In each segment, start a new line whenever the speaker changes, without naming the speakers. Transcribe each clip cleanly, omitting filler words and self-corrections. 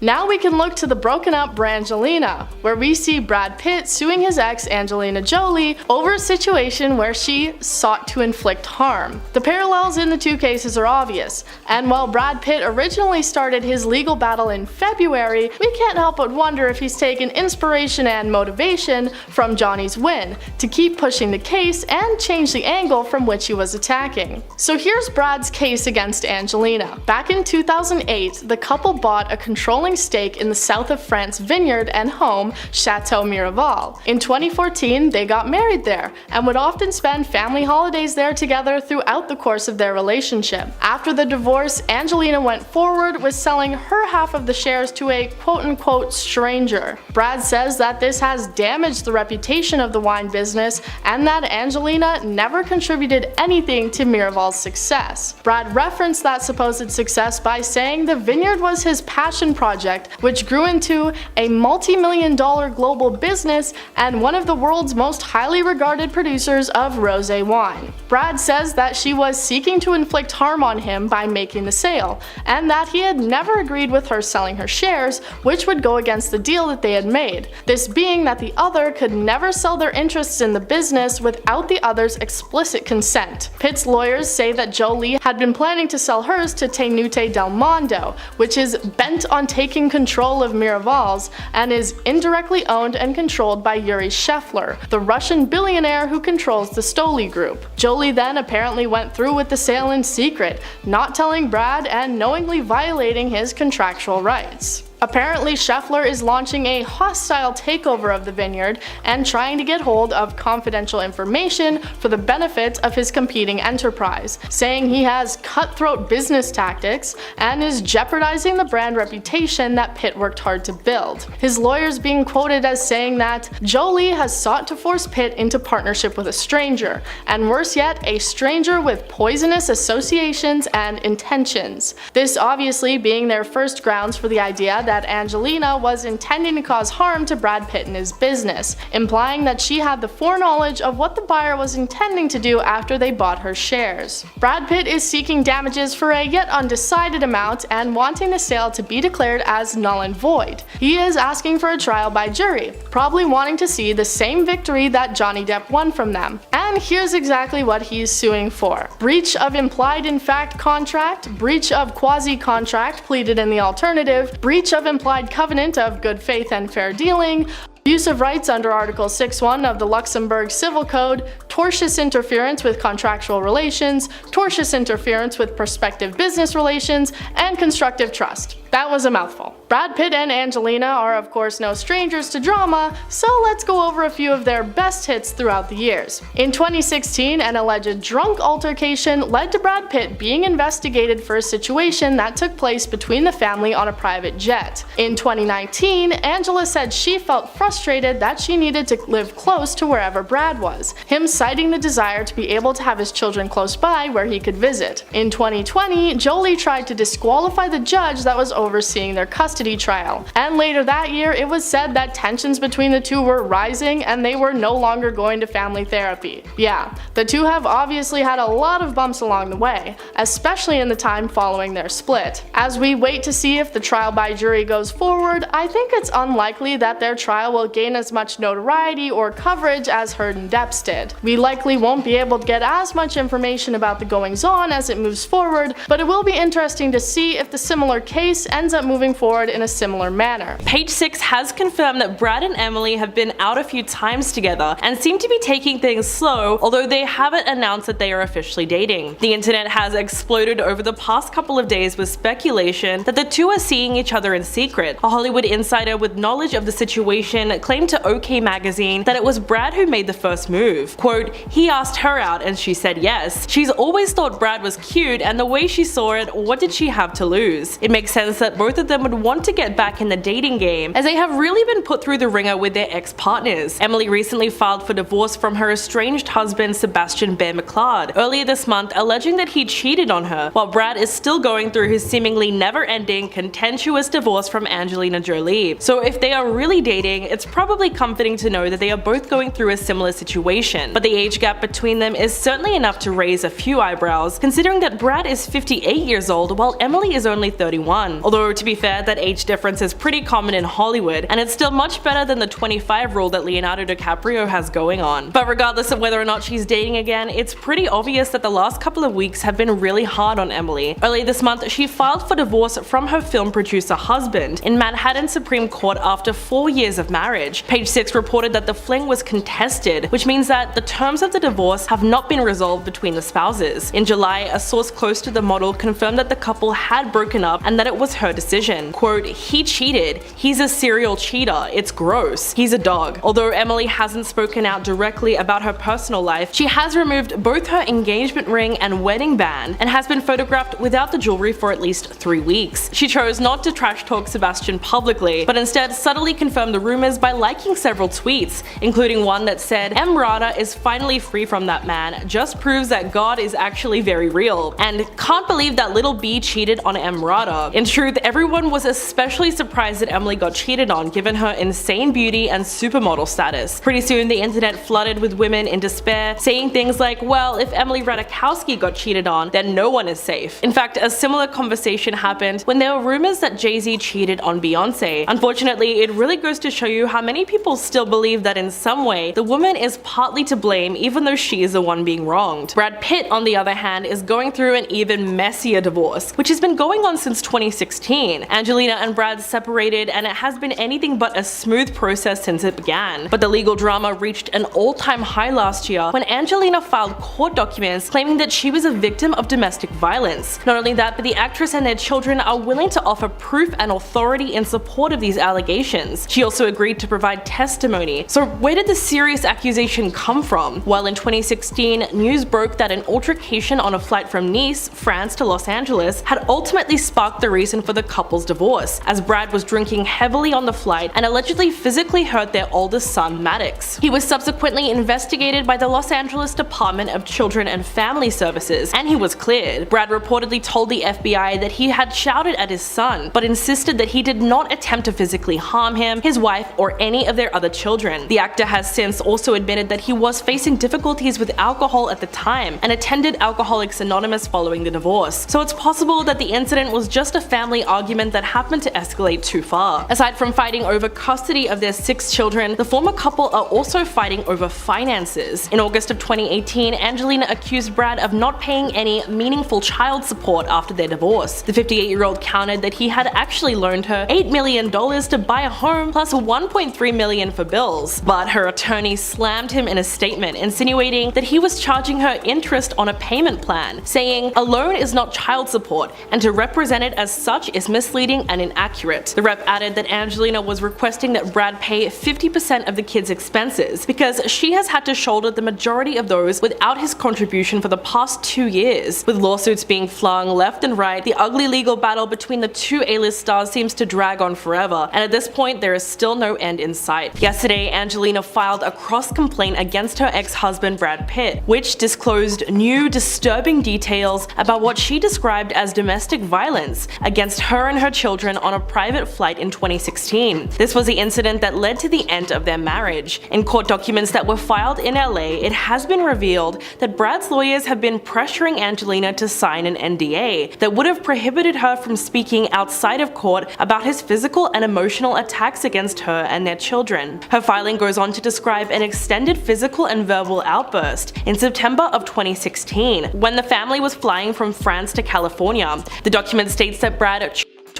Now we can look to the broken up Brangelina, where we see Brad Pitt suing his ex Angelina Jolie over a situation where she sought to inflict harm. The parallels in the two cases are obvious, and while Brad Pitt originally started his legal battle in February, we can't help but wonder if he's taken inspiration and motivation from Johnny's win to keep pushing the case and change the angle from which he was attacking. So here's Brad's case against Angelina. Back in 2008, the couple bought a controlling stake in the south of France vineyard and home, Chateau Miraval. In 2014, they got married there and would often spend family holidays there together throughout the course of their relationship. After the divorce, Angelina went forward with selling her half of the shares to a quote-unquote stranger. Brad says that this has damaged the reputation of the wine business and that Angelina never contributed anything to Miraval's success. Brad referenced that supposed success by saying the vineyard was his passion project, which grew into a multi-million-dollar global business and one of the world's most highly regarded producers of rosé wine. Brad says that she was seeking to inflict harm on him by making the sale, and that he had never agreed with her selling her shares, which would go against the deal that they had made. This being that the other could never sell their interests in the business without the other's explicit consent. Pitt's lawyers say that Jolie had been planning to sell hers to Tenute del Mondo, which is bent on taking control of Miraval's and is indirectly owned and controlled by Yuri Shefler, the Russian billionaire who controls the Stoli Group. Jolie then apparently went through with the sale in secret, not telling Brad and knowingly violating his contractual rights. Apparently, Shefler is launching a hostile takeover of the vineyard and trying to get hold of confidential information for the benefit of his competing enterprise, saying he has cutthroat business tactics and is jeopardizing the brand reputation that Pitt worked hard to build. His lawyers being quoted as saying that Jolie has sought to force Pitt into partnership with a stranger, and worse yet, a stranger with poisonous associations and intentions. This obviously being their first grounds for the idea that Angelina was intending to cause harm to Brad Pitt and his business, implying that she had the foreknowledge of what the buyer was intending to do after they bought her shares. Brad Pitt is seeking damages for a yet undecided amount and wanting the sale to be declared as null and void. He is asking for a trial by jury, probably wanting to see the same victory that Johnny Depp won from them. And here's exactly what he's suing for: breach of implied in fact contract, breach of quasi-contract pleaded in the alternative, breach of implied covenant of good faith and fair dealing, abuse of rights under Article 6.1 of the Luxembourg Civil Code, tortious interference with contractual relations, tortious interference with prospective business relations, and constructive trust. That was a mouthful. Brad Pitt and Angelina are of course no strangers to drama, so let's go over a few of their best hits throughout the years. In 2016, an alleged drunk altercation led to Brad Pitt being investigated for a situation that took place between the family on a private jet. In 2019, Angela said she felt frustrated that she needed to live close to wherever Brad was, him citing the desire to be able to have his children close by where he could visit. In 2020, Jolie tried to disqualify the judge that was overseeing their custody trial, and later that year it was said that tensions between the two were rising and they were no longer going to family therapy. Yeah, the two have obviously had a lot of bumps along the way, especially in the time following their split. As we wait to see if the trial by jury goes forward, I think it's unlikely that their trial will gain as much notoriety or coverage as Heard and Depp's did. We likely won't be able to get as much information about the goings-on as it moves forward, but it will be interesting to see if the similar case ends up moving forward in a similar manner.
Page 6 has confirmed that Brad and Emily have been out a few times together and seem to be taking things slow, although they haven't announced that they are officially dating. The internet has exploded over the past couple of days with speculation that the two are seeing each other in secret. A Hollywood insider with knowledge of the situation claimed to OK Magazine that it was Brad who made the first move. Quote, "He asked her out and she said yes. She's always thought Brad was cute, and the way she saw it, what did she have to lose? It makes sense that both of them would want to get back in the dating game, as they have really been put through the ringer with their ex-partners." Emily recently filed for divorce from her estranged husband Sebastian Bear McLeod earlier this month, alleging that he cheated on her, while Brad is still going through his seemingly never-ending contentious divorce from Angelina Jolie. So if they are really dating, it's probably comforting to know that they are both going through a similar situation, but the age gap between them is certainly enough to raise a few eyebrows, considering that Brad is 58 years old while Emily is only 31. Although to be fair, that age difference is pretty common in Hollywood, and it's still much better than the 25 rule that Leonardo DiCaprio has going on. But regardless of whether or not she's dating again, it's pretty obvious that the last couple of weeks have been really hard on Emily. Early this month, she filed for divorce from her film producer husband in Manhattan Supreme Court after 4 years of marriage. Page 6 reported that the fling was contested, which means that the terms of the divorce have not been resolved between the spouses. In July, a source close to the model confirmed that the couple had broken up and that it was her decision. Quote, "He cheated. He's a serial cheater. It's gross. He's a dog." Although Emily hasn't spoken out directly about her personal life, she has removed both her engagement ring and wedding band and has been photographed without the jewelry for at least 3 weeks. She chose not to trash talk Sebastian publicly, but instead subtly confirmed the rumors by liking several tweets, including one that said, "Emrata is finally free from that man. Just proves that God is actually very real." And "Can't believe that little B cheated on Emrata." In truth, everyone was especially surprised that Emily got cheated on given her insane beauty and supermodel status. Pretty soon the internet flooded with women in despair, saying things like, well, if Emily Ratajkowski got cheated on, then no one is safe. In fact, a similar conversation happened when there were rumors that Jay-Z cheated on Beyonce. Unfortunately, it really goes to show you how many people still believe that in some way, the woman is partly to blame even though she is the one being wronged. Brad Pitt, on the other hand, is going through an even messier divorce, which has been going on since 2016. Angelina and Brad separated and it has been anything but a smooth process since it began. But the legal drama reached an all-time high last year when Angelina filed court documents claiming that she was a victim of domestic violence. Not only that, but the actress and their children are willing to offer proof and authority in support of these allegations. She also agreed to provide testimony. So where did the serious accusation come from? Well, in 2016, news broke that an altercation on a flight from Nice, France to Los Angeles had ultimately sparked the reason for the couple's divorce, as Brad was drinking heavily on the flight and allegedly physically hurt their oldest son, Maddox. He was subsequently investigated by the Los Angeles Department of Children and Family Services, and he was cleared. Brad reportedly told the FBI that he had shouted at his son, but insisted that he did not attempt to physically harm him, his wife, or any of their other children. The actor has since also admitted that he was facing difficulties with alcohol at the time and attended Alcoholics Anonymous following the divorce. So it's possible that the incident was just a family argument that happened to escalate too far. Aside from fighting over custody of their 6 children, the former couple are also fighting over finances. In August of 2018, Angelina accused Brad of not paying any meaningful child support after their divorce. The 58-year-old countered that he had actually loaned her $8 million to buy a home plus $1.3 million for bills. But her attorney slammed him in a statement, insinuating that he was charging her interest on a payment plan, saying a loan is not child support and to represent it as such is misleading and inaccurate. The rep added that Angelina was requesting that Brad pay 50% of the kids' expenses because she has had to shoulder the majority of those without his contribution for the past 2 years. With lawsuits being flung left and right, the ugly legal battle between the two A-list stars seems to drag on forever, and at this point there is still no end in sight. Yesterday, Angelina filed a cross-complaint against her ex-husband Brad Pitt, which disclosed new disturbing details about what she described as domestic violence against her and her children on a private flight in 2016. This was the incident that led to the end of their marriage. In court documents that were filed in LA, it has been revealed that Brad's lawyers have been pressuring Angelina to sign an NDA that would have prohibited her from speaking outside of court about his physical and emotional attacks against her and their children. Her filing goes on to describe an extended physical and verbal outburst in September of 2016 when the family was flying from France to California. The document states that Brad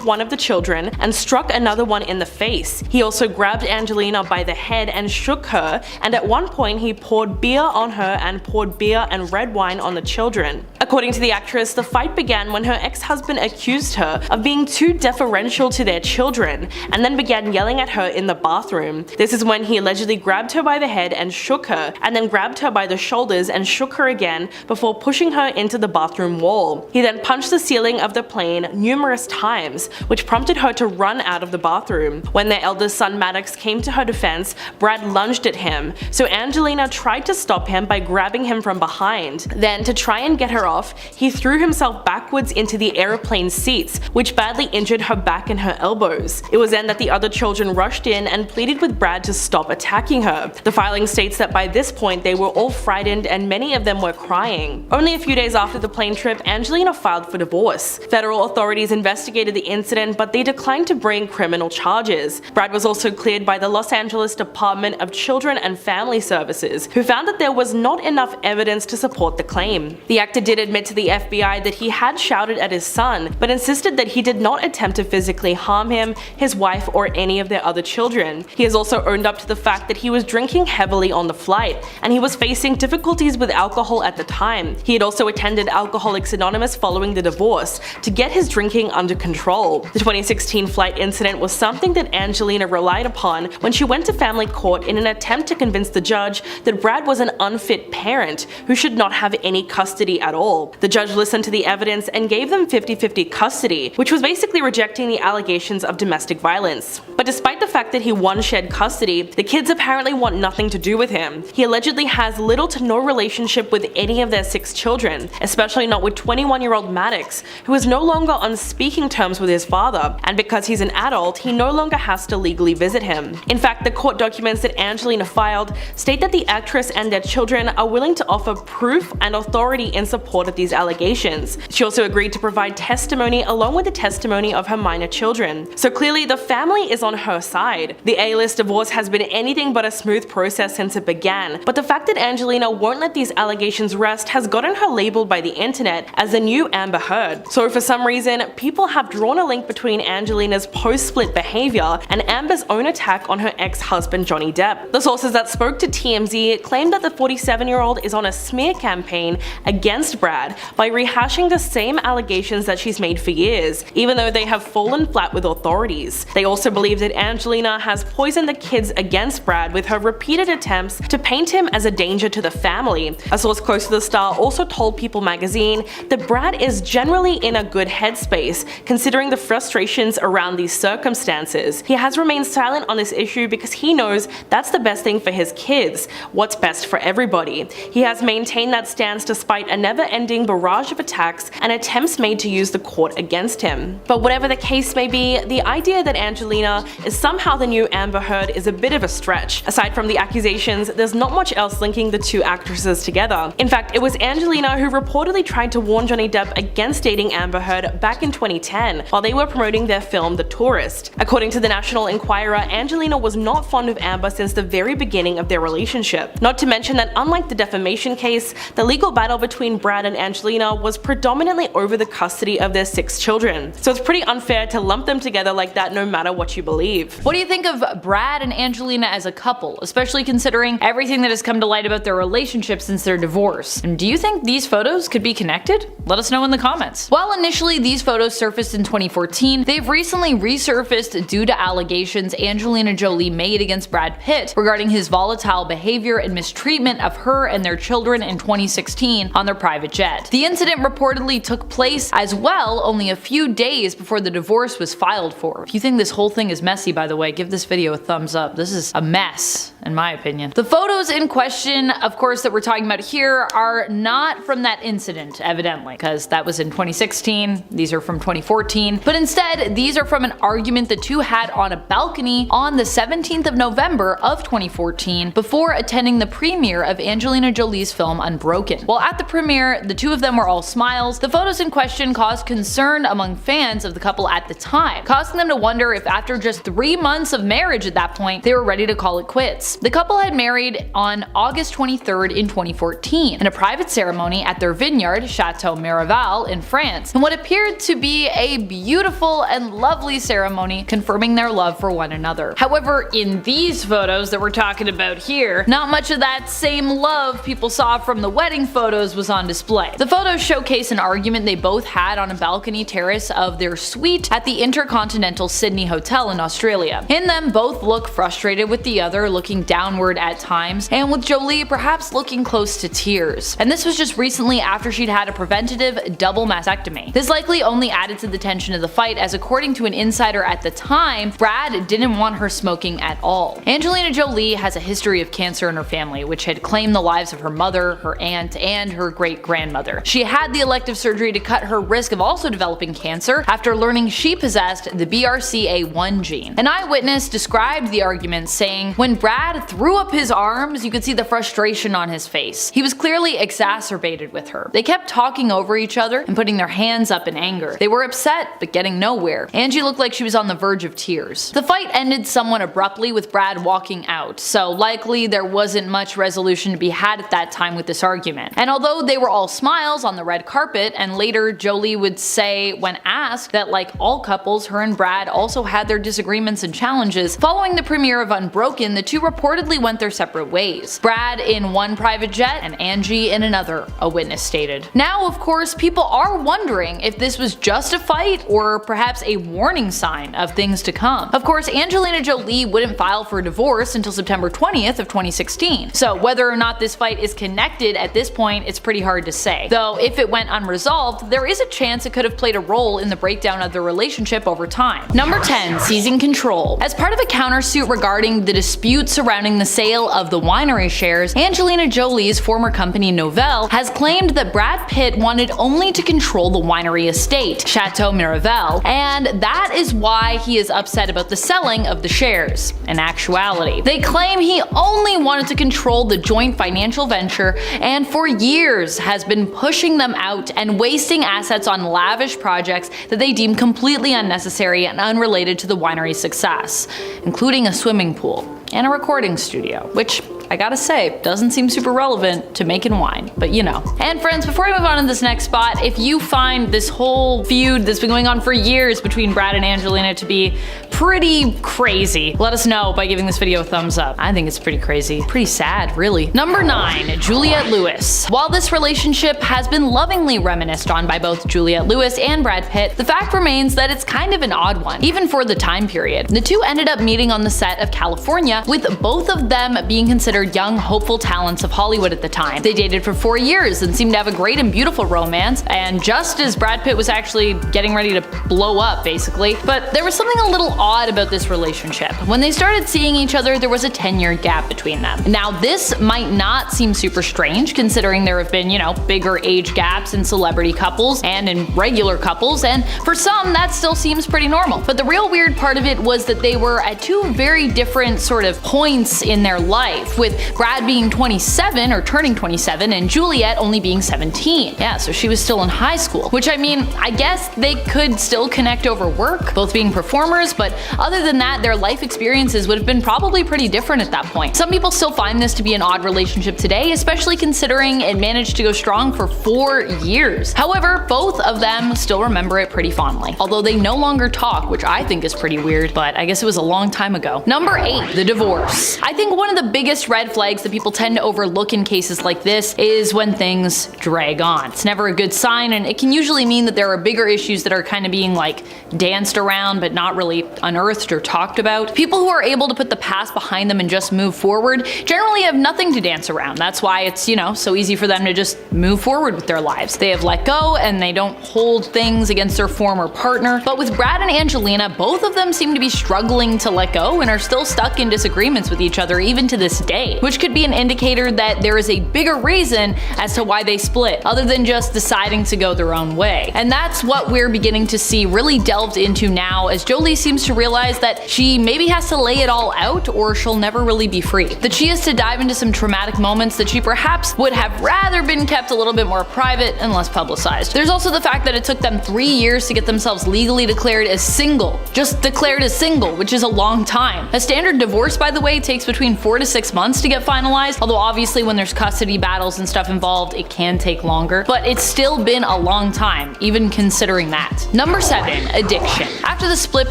one of the children and struck another one in the face. He also grabbed Angelina by the head and shook her, and at one point he poured beer on her and poured beer and red wine on the children. According to the actress, the fight began when her ex-husband accused her of being too deferential to their children and then began yelling at her in the bathroom. This is when he allegedly grabbed her by the head and shook her, and then grabbed her by the shoulders and shook her again before pushing her into the bathroom wall. He then punched the ceiling of the plane numerous times, which prompted her to run out of the bathroom. When their eldest son Maddox came to her defense, Brad lunged at him, so Angelina tried to stop him by grabbing him from behind. Then, to try and get her off, he threw himself backwards into the aeroplane seats, which badly injured her back and her elbows. It was then that the other children rushed in and pleaded with Brad to stop attacking her. The filing states that by this point they were all frightened and many of them were crying. Only a few days after the plane trip, Angelina filed for divorce. Federal authorities investigated the incident, but they declined to bring criminal charges. Brad was also cleared by the Los Angeles Department of Children and Family Services, who found that there was not enough evidence to support the claim. The actor did admit to the FBI that he had shouted at his son, but insisted that he did not attempt to physically harm him, his wife, or any of their other children. He has also owned up to the fact that he was drinking heavily on the flight, and he was facing difficulties with alcohol at the time. He had also attended Alcoholics Anonymous following the divorce to get his drinking under control. The 2016 flight incident was something that Angelina relied upon when she went to family court in an attempt to convince the judge that Brad was an unfit parent who should not have any custody at all. The judge listened to the evidence and gave them 50-50 custody, which was basically rejecting the allegations of domestic violence. But despite the fact that he won shared custody, the kids apparently want nothing to do with him. He allegedly has little to no relationship with any of their 6 children, especially not with 21-year-old Maddox, who is no longer on speaking terms with his father, and because he's an adult, he no longer has to legally visit him. In fact, the court documents that Angelina filed state that the actress and their children are willing to offer proof and authority in support of these allegations. She also agreed to provide testimony along with the testimony of her minor children. So clearly the family is on her side. The A-list divorce has been anything but a smooth process since it began, but the fact that Angelina won't let these allegations rest has gotten her labeled by the internet as the new Amber Heard. So for some reason, people have drawn a link between Angelina's post-split behavior and Amber's own attack on her ex-husband Johnny Depp. The sources that spoke to TMZ claimed that the 47-year-old is on a smear campaign against Brad by rehashing the same allegations that she's made for years, even though they have fallen flat with authorities. They also believe that Angelina has poisoned the kids against Brad with her repeated attempts to paint him as a danger to the family. A source close to the star also told People magazine that Brad is generally in a good headspace, considering the frustrations around these circumstances. He has remained silent on this issue because he knows that's the best thing for his kids, what's best for everybody. He has maintained that stance despite a never-ending barrage of attacks and attempts made to use the court against him. But whatever the case may be, the idea that Angelina is somehow the new Amber Heard is a bit of a stretch. Aside from the accusations, there's not much else linking the two actresses together. In fact, it was Angelina who reportedly tried to warn Johnny Depp against dating Amber Heard back in 2010 while they were promoting their film The Tourist. According to the National Enquirer, Angelina was not fond of Amber since the very beginning of their relationship. Not to mention that unlike the defamation case, the legal battle between Brad and Angelina was predominantly over the custody of their 6 children. So it's pretty unfair to lump them together like that no matter what you believe.
What do you think of Brad and Angelina as a couple, especially considering everything that has come to light about their relationship since their divorce? And do you think these photos could be connected? Let us know in the comments. While initially these photos surfaced in 2014, they've recently resurfaced due to allegations Angelina Jolie made against Brad Pitt regarding his volatile behavior and mistreatment of her and their children in 2016 on their private jet. The incident reportedly took place as well only a few days before the divorce was filed for. If you think this whole thing is messy, by the way, give this video a thumbs up. This is a mess, in my opinion. The photos in question, of course, that we're talking about here are not from that incident, evidently, because that was in 2016. These are from 2014. But instead, these are from an argument the two had on a balcony on the 17th of November of 2014 before attending the premiere of Angelina Jolie's film Unbroken. While at the premiere, the two of them were all smiles. The photos in question caused concern among fans of the couple at the time, causing them to wonder if after just 3 months of marriage at that point, they were ready to call it quits. The couple had married on August 23rd in 2014 in a private ceremony at their vineyard, Chateau Miraval in France, in what appeared to be a beautiful and lovely ceremony confirming their love for one another. However, in these photos that we're talking about here, not much of that same love people saw from the wedding photos was on display. The photos showcase an argument they both had on a balcony terrace of their suite at the Intercontinental Sydney Hotel in Australia. In them, both look frustrated with the other, looking downward at times, and with Jolie perhaps looking close to tears. And this was just recently after she'd had a preventative double mastectomy. This likely only added to the tension of the fight, as according to an insider at the time, Brad didn't want her smoking at all. Angelina Jolie has a history of cancer in her family, which had claimed the lives of her mother, her aunt, and her great-grandmother. She had the elective surgery to cut her risk of also developing cancer after learning she possessed the BRCA1 gene. An eyewitness described the argument saying, "When Brad Brad threw up his arms, you could see the frustration on his face. He was clearly exacerbated with her. They kept talking over each other and putting their hands up in anger. They were upset, but getting nowhere. Angie looked like she was on the verge of tears. The fight ended somewhat abruptly with Brad walking out, so likely there wasn't much resolution to be had at that time with this argument. And although they were all smiles on the red carpet, and later Jolie would say when asked that like all couples, her and Brad also had their disagreements and challenges, following the premiere of Unbroken, the two reportedly went their separate ways. Brad in one private jet and Angie in another, a witness stated. Now, of course, people are wondering if this was just a fight or perhaps a warning sign of things to come. Of course, Angelina Jolie wouldn't file for divorce until September 20th of 2016, so whether or not this fight is connected at this point, it's pretty hard to say. Though if it went unresolved, there is a chance it could have played a role in the breakdown of the relationship over time. Number 10. Seizing control. As part of a countersuit regarding the dispute surrounding the sale of the winery shares, Angelina Jolie's former company Novell has claimed that Brad Pitt wanted only to control the winery estate, Chateau Miraval, and that is why he is upset about the selling of the shares. In actuality, they claim he only wanted to control the joint financial venture and for years has been pushing them out and wasting assets on lavish projects that they deem completely unnecessary and unrelated to the winery's success, including a swimming pool and a recording studio, which I gotta say, doesn't seem super relevant to making wine, but you know. And friends, before I move on to this next spot, if you find this whole feud that's been going on for years between Brad and Angelina to be pretty crazy, let us know by giving this video a thumbs up. I think it's pretty crazy. Pretty sad, really. Number 9. Juliet Lewis. While this relationship has been lovingly reminisced on by both Juliet Lewis and Brad Pitt, the fact remains that it's kind of an odd one, even for the time period. The two ended up meeting on the set of California, with both of them being considered young, hopeful talents of Hollywood at the time. They dated for 4 years and seemed to have a great and beautiful romance, and just as Brad Pitt was actually getting ready to blow up, basically. But there was something a little odd about this relationship. When they started seeing each other, there was a 10-year gap between them. Now, this might not seem super strange, considering there have been, bigger age gaps in celebrity couples and in regular couples, and for some, that still seems pretty normal. But the real weird part of it was that they were at two very different sort of points in their life, with Brad being 27 or turning 27 and Juliet only being 17. Yeah, so she was still in high school, which I mean, I guess they could still connect over work, both being performers, but other than that, their life experiences would have been probably pretty different at that point. Some people still find this to be an odd relationship today, especially considering it managed to go strong for 4 years. However, both of them still remember it pretty fondly, although they no longer talk, which I think is pretty weird, but I guess it was a long time ago. Number 8. The divorce. I think one of the biggest red flags that people tend to overlook in cases like this is when things drag on. It's never a good sign, and it can usually mean that there are bigger issues that are kind of being like danced around but not really unearthed or talked about. People who are able to put the past behind them and just move forward generally have nothing to dance around. That's why it's, so easy for them to just move forward with their lives. They have let go and they don't hold things against their former partner. But with Brad and Angelina, both of them seem to be struggling to let go and are still stuck in disagreements with each other even to this day, which could be an indicator that there is a bigger reason as to why they split, other than just deciding to go their own way. And that's what we're beginning to see really delved into now, as Jolie seems to realize that she maybe has to lay it all out or she'll never really be free. That she has to dive into some traumatic moments that she perhaps would have rather been kept a little bit more private and less publicized. There's also the fact that it took them 3 years to get themselves legally declared as single. Just declared as single, which is a long time. A standard divorce, by the way, takes between 4 to 6 months to get finalized, although obviously when there's custody battles and stuff involved, it can take longer, but it's still been a long time, even considering that. Number 7. Addiction. After the split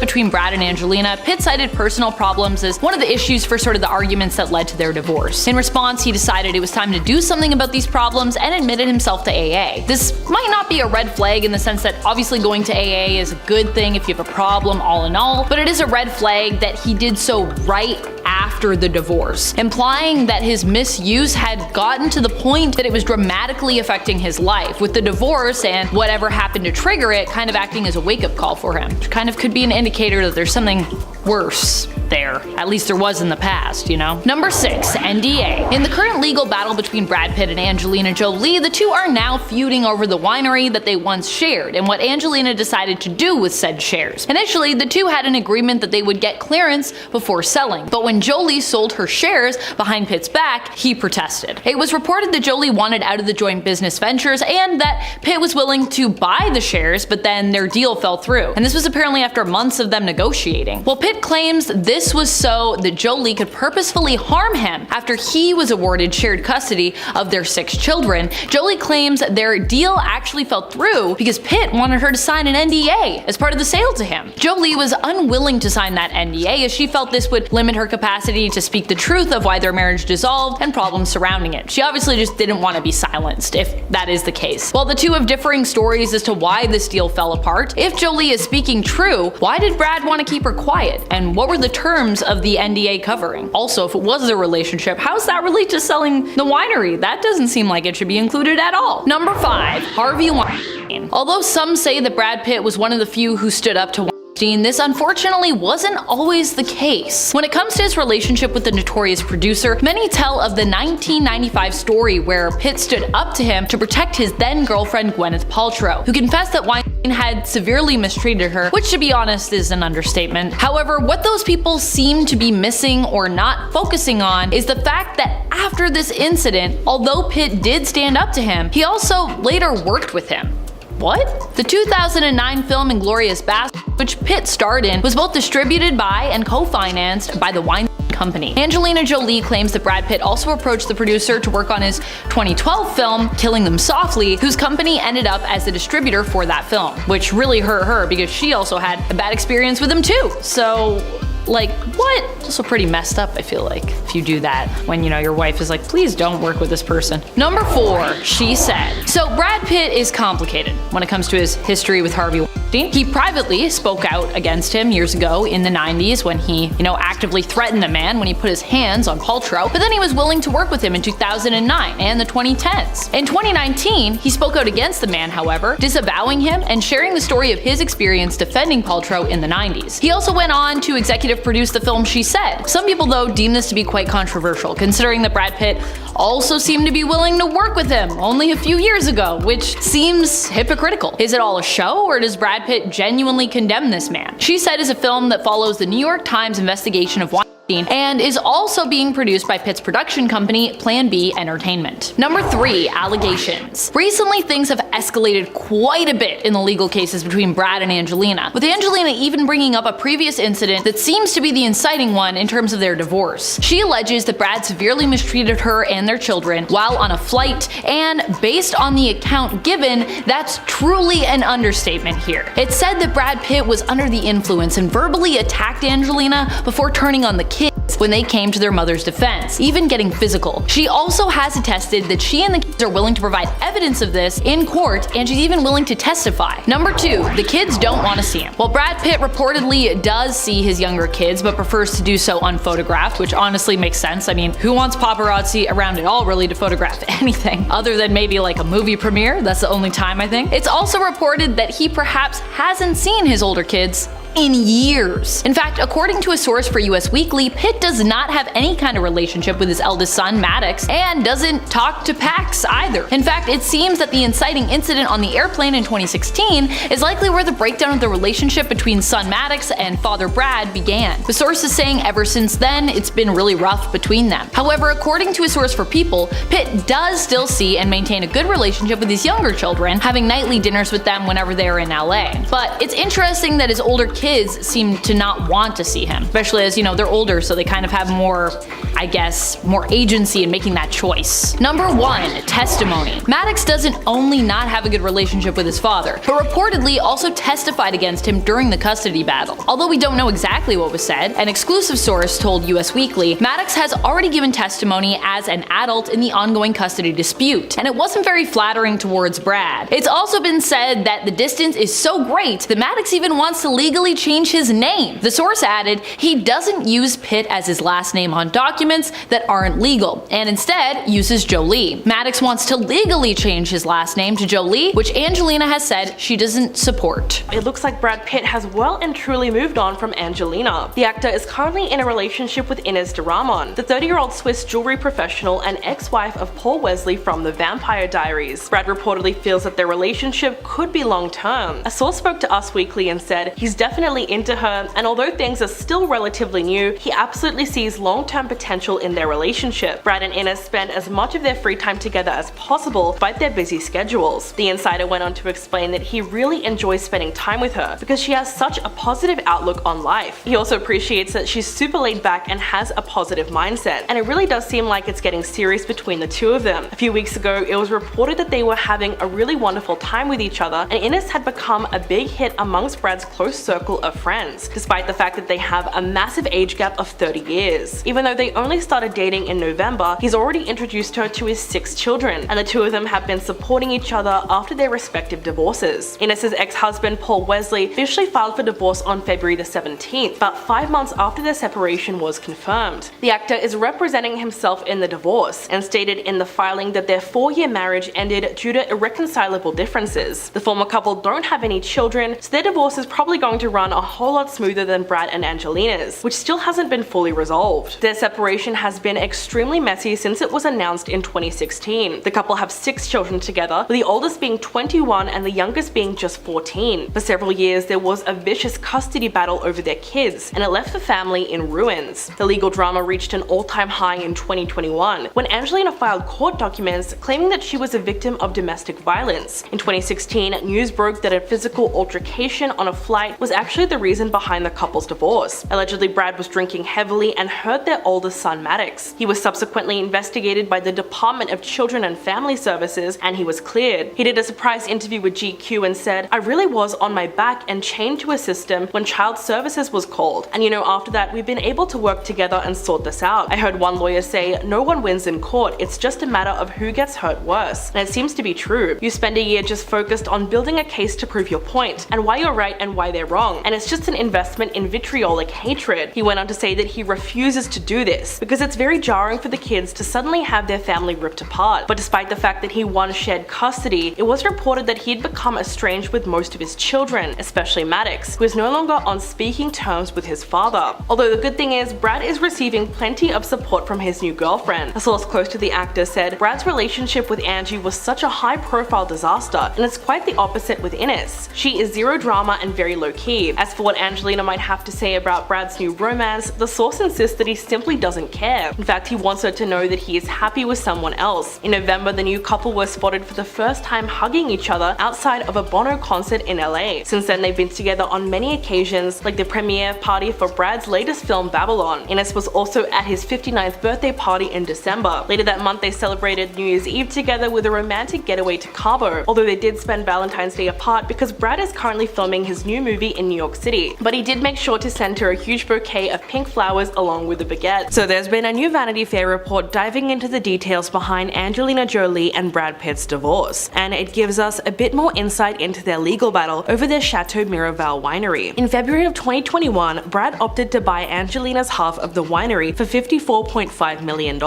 between Brad and Angelina, Pitt cited personal problems as one of the issues for sort of the arguments that led to their divorce. In response, he decided it was time to do something about these problems and admitted himself to AA. This might not be a red flag in the sense that obviously going to AA is a good thing if you have a problem all in all, but it is a red flag that he did so right after the divorce, implying that his misuse had gotten to the point that it was dramatically affecting his life, with the divorce and whatever happened to trigger it kind of acting as a wake-up call for him, which kind of could be an indicator that there's something worse there. At least there was in the past, you know? Number 6, NDA. In the current legal battle between Brad Pitt and Angelina Jolie, the two are now feuding over the winery that they once shared and what Angelina decided to do with said shares. Initially, the two had an agreement that they would get clearance before selling, but when Jolie sold her shares behind Pitt's back, he protested. It was reported that Jolie wanted out of the joint business ventures and that Pitt was willing to buy the shares, but then their deal fell through. And this was apparently after months of them negotiating. Well, Pitt claims this was so that Jolie could purposefully harm him after he was awarded shared custody of their 6 children. Jolie claims their deal actually fell through because Pitt wanted her to sign an NDA as part of the sale to him. Jolie was unwilling to sign that NDA as she felt this would limit her capacity to speak the truth of why their marriage dissolved and problems surrounding it. She obviously just didn't want to be silenced, if that is the case. While the two have differing stories as to why this deal fell apart, if Jolie is speaking true, why did Brad want to keep her quiet? And what were the terms of the NDA covering? Also, if it was their relationship, how does that relate to selling the winery? That doesn't seem like it should be included at all. Number 5, Harvey Weinstein. Although some say that Brad Pitt was one of the few who stood up to this unfortunately wasn't always the case. When it comes to his relationship with the notorious producer, many tell of the 1995 story where Pitt stood up to him to protect his then girlfriend Gwyneth Paltrow, who confessed that Weinstein had severely mistreated her, which to be honest is an understatement. However, what those people seem to be missing or not focusing on is the fact that after this incident, although Pitt did stand up to him, he also later worked with him. What? The 2009 film Inglourious Basterds, which Pitt starred in, was both distributed by and co-financed by the Weinstein Company. Angelina Jolie claims that Brad Pitt also approached the producer to work on his 2012 film Killing Them Softly, whose company ended up as the distributor for that film, which really hurt her because she also had a bad experience with him too. So, like, what? It's also pretty messed up, I feel like, if you do that when, you know, your wife is like, please don't work with this person. Number 4, she said. So Brad Pitt is complicated when it comes to his history with Harvey Weinstein. He privately spoke out against him years ago in the 90s when he, actively threatened the man when he put his hands on Paltrow, but then he was willing to work with him in 2009 and the 2010s. In 2019, he spoke out against the man, however, disavowing him and sharing the story of his experience defending Paltrow in the 90s. He also went on to executive produce the film She Said. Some people, though, deem this to be quite controversial, considering that Brad Pitt also seemed to be willing to work with him only a few years ago, which seems hypocritical. Is it all a show, or does Brad Pitt genuinely condemn this man? She Said is a film that follows the New York Times investigation of Weinstein and is also being produced by Pitt's production company, Plan B Entertainment. Number 3, allegations. Recently, things have escalated quite a bit in the legal cases between Brad and Angelina, with Angelina even bringing up a previous incident that seems to be the inciting one in terms of their divorce. She alleges that Brad severely mistreated her and their children while on a flight, and based on the account given, that's truly an understatement here. It said that Brad Pitt was under the influence and verbally attacked Angelina before turning on the kids when they came to their mother's defense, even getting physical. She also has attested that she and the kids are willing to provide evidence of this in court, and she's even willing to testify. Number 2, the kids don't want to see him. While Brad Pitt reportedly does see his younger kids, but prefers to do so unphotographed, which honestly makes sense. I mean, who wants paparazzi around at all really to photograph anything other than maybe like a movie premiere? That's the only time, I think. It's also reported that he perhaps hasn't seen his older kids in years. In fact, according to a source for US Weekly, Pitt does not have any kind of relationship with his eldest son, Maddox, and doesn't talk to Pax either. In fact, it seems that the inciting incident on the airplane in 2016 is likely where the breakdown of the relationship between son Maddox and father Brad began. The source is saying ever since then, it's been really rough between them. However, according to a source for People, Pitt does still see and maintain a good relationship with his younger children, having nightly dinners with them whenever they are in LA. But it's interesting that his older kids seem to not want to see him, especially as, they're older, so they kind of have more, I guess, more agency in making that choice. Number 1, testimony. Maddox doesn't only not have a good relationship with his father, but reportedly also testified against him during the custody battle. Although we don't know exactly what was said, an exclusive source told US Weekly, Maddox has already given testimony as an adult in the ongoing custody dispute, and it wasn't very flattering towards Brad. It's also been said that the distance is so great that Maddox even wants to legally legally change his name. The source added he doesn't use Pitt as his last name on documents that aren't legal, and instead uses Jolie. Maddox wants to legally change his last name to Jolie, which Angelina has said she doesn't support.
It looks like Brad Pitt has well and truly moved on from Angelina. The actor is currently in a relationship with Ines de Ramon, the 30-year-old Swiss jewelry professional and ex-wife of Paul Wesley from The Vampire Diaries. Brad reportedly feels that their relationship could be long-term. A source spoke to Us Weekly and said he's definitely into her, and although things are still relatively new, he absolutely sees long-term potential in their relationship. Brad and Ines spend as much of their free time together as possible despite their busy schedules. The insider went on to explain that he really enjoys spending time with her because she has such a positive outlook on life. He also appreciates that she's super laid back and has a positive mindset, and it really does seem like it's getting serious between the two of them. A few weeks ago, it was reported that they were having a really wonderful time with each other, and Ines had become a big hit amongst Brad's close circle of friends, despite the fact that they have a massive age gap of 30 years. Even though they only started dating in November, he's already introduced her to his 6 children, and the two of them have been supporting each other after their respective divorces. Ines's ex-husband Paul Wesley officially filed for divorce on February the 17th, about 5 months after their separation was confirmed. The actor is representing himself in the divorce and stated in the filing that their 4-year marriage ended due to irreconcilable differences. The former couple don't have any children, so their divorce is probably going to run a whole lot smoother than Brad and Angelina's, which still hasn't been fully resolved. Their separation has been extremely messy since it was announced in 2016. The couple have 6 children together, with the oldest being 21 and the youngest being just 14. For several years, there was a vicious custody battle over their kids, and it left the family in ruins. The legal drama reached an all-time high in 2021, when Angelina filed court documents claiming that she was a victim of domestic violence. In 2016, news broke that a physical altercation on a flight was actually the reason behind the couple's divorce. Allegedly, Brad was drinking heavily and hurt their oldest son Maddox. He was subsequently investigated by the Department of Children and Family Services, and he was cleared. He did a surprise interview with GQ and said, "I really was on my back and chained to a system when child services was called. And after that, we've been able to work together and sort this out. I heard one lawyer say, no one wins in court, it's just a matter of who gets hurt worse. And it seems to be true. You spend a year just focused on building a case to prove your point, and why you're right and why they're wrong. And it's just an investment in vitriolic hatred." He went on to say that he refuses to do this because it's very jarring for the kids to suddenly have their family ripped apart. But despite the fact that he won shared custody, it was reported that he'd become estranged with most of his children, especially Maddox, who is no longer on speaking terms with his father. Although the good thing is, Brad is receiving plenty of support from his new girlfriend. A source close to the actor said Brad's relationship with Angie was such a high-profile disaster, and it's quite the opposite with Ines. She is zero drama and very low-key. As for what Angelina might have to say about Brad's new romance, the source insists that he simply doesn't care. In fact, he wants her to know that he is happy with someone else. In November, the new couple were spotted for the first time hugging each other outside of a Bono concert in LA. Since then, they've been together on many occasions, like the premiere party for Brad's latest film Babylon. Ines was also at his 59th birthday party in December. Later that month, they celebrated New Year's Eve together with a romantic getaway to Cabo, although they did spend Valentine's Day apart because Brad is currently filming his new movie in New York City. But he did make sure to send her a huge bouquet of pink flowers along with a baguette. So there's been a new Vanity Fair report diving into the details behind Angelina Jolie and Brad Pitt's divorce, and it gives us a bit more insight into their legal battle over their Chateau Miraval winery. In February of 2021, Brad opted to buy Angelina's half of the winery for $54.5 million,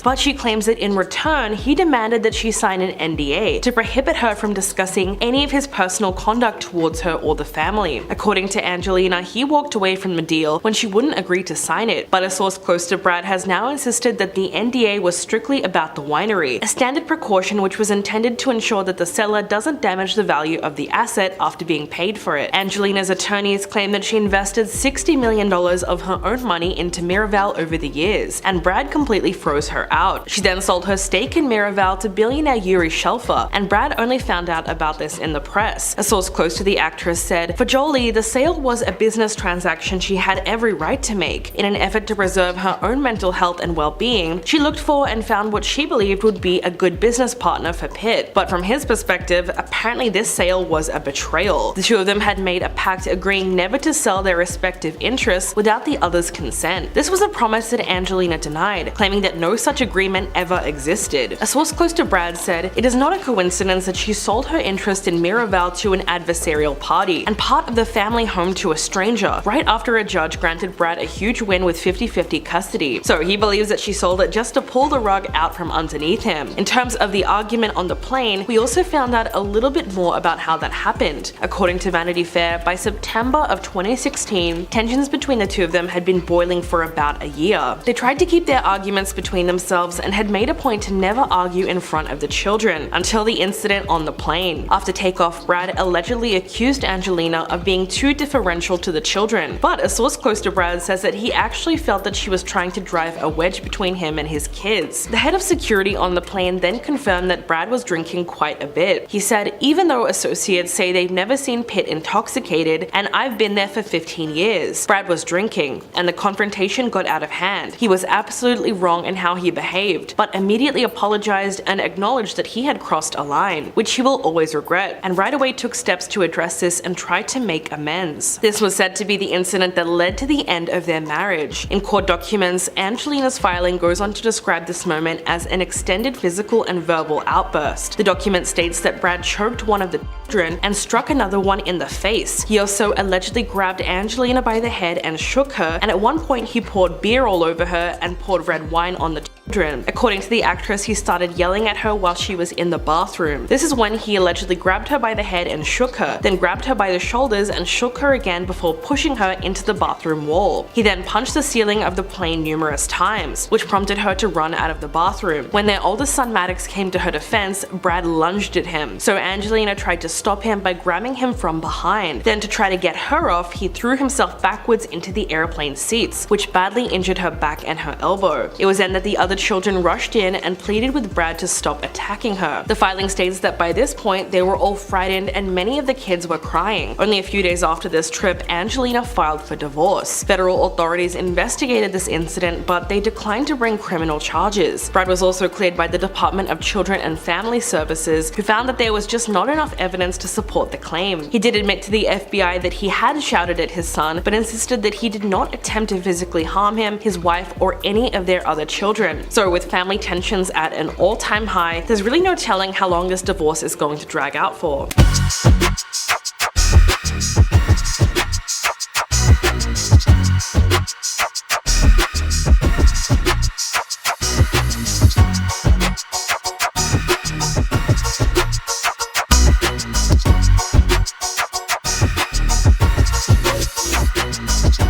but she claims that in return, he demanded that she sign an NDA to prohibit her from discussing any of his personal conduct towards her or the family. According to Angelina, he walked away from the deal when she wouldn't agree to sign it, but a source close to Brad has now insisted that the NDA was strictly about the winery, a standard precaution which was intended to ensure that the seller doesn't damage the value of the asset after being paid for it. Angelina's attorneys claim that she invested $60 million of her own money into Miraval over the years, and Brad completely froze her out. She then sold her stake in Miraval to billionaire Yuri Shelfer, and Brad only found out about this in the press. A source close to the actress said, "For Jolie, the sale was a business transaction she had every right to make. In an effort to preserve her own mental health and well-being, she looked for and found what she believed would be a good business partner for Pitt. But from his perspective, apparently this sale was a betrayal. The two of them had made a pact agreeing never to sell their respective interests without the other's consent. This was a promise that Angelina denied, claiming that no such agreement ever existed." A source close to Brad said, "It is not a coincidence that she sold her interest in Miraval to an adversarial party, and part of the family family home to a stranger right after a judge granted Brad a huge win with 50-50 custody. So he believes that she sold it just to pull the rug out from underneath him. In terms of the argument on the plane, we also found out a little bit more about how that happened. According to Vanity Fair, by September of 2016, tensions between the two of them had been boiling for about a year. They tried to keep their arguments between themselves and had made a point to never argue in front of the children until the incident on the plane. After takeoff, Brad allegedly accused Angelina of being too differential to the children, but a source close to Brad says that he actually felt that she was trying to drive a wedge between him and his kids. The head of security on the plane then confirmed that Brad was drinking quite a bit. He said, "Even though associates say they've never seen Pitt intoxicated, and I've been there for 15 years, Brad was drinking, and the confrontation got out of hand. He was absolutely wrong in how he behaved, but immediately apologized and acknowledged that he had crossed a line, which he will always regret, and right away took steps to address this and try to make amends." This was said to be the incident that led to the end of their marriage. In court documents, Angelina's filing goes on to describe this moment as an extended physical and verbal outburst. The document states that Brad choked one of the children and struck another one in the face. He also allegedly grabbed Angelina by the head and shook her, and at one point he poured beer all over her and poured red wine on the children. According to the actress, he started yelling at her while she was in the bathroom. This is when he allegedly grabbed her by the head and shook her, then grabbed her by the shoulders and shook her again before pushing her into the bathroom wall. He then punched the ceiling of the plane numerous times, which prompted her to run out of the bathroom. When their oldest son Maddox came to her defense, Brad lunged at him, so Angelina tried to stop him by grabbing him from behind. Then to try to get her off, he threw himself backwards into the airplane seats, which badly injured her back and her elbow. It was then that the other children rushed in and pleaded with Brad to stop attacking her. The filing states that by this point they were all frightened and many of the kids were crying. Only a few days after this trip, Angelina filed for divorce. Federal authorities investigated this incident, but they declined to bring criminal charges. Brad was also cleared by the Department of Children and Family Services, who found that there was just not enough evidence to support the claim. He did admit to the FBI that he had shouted at his son, but insisted that he did not attempt to physically harm him, his wife, or any of their other children. So with family tensions at an all-time high, there's really no telling how long this divorce is going to drag out for.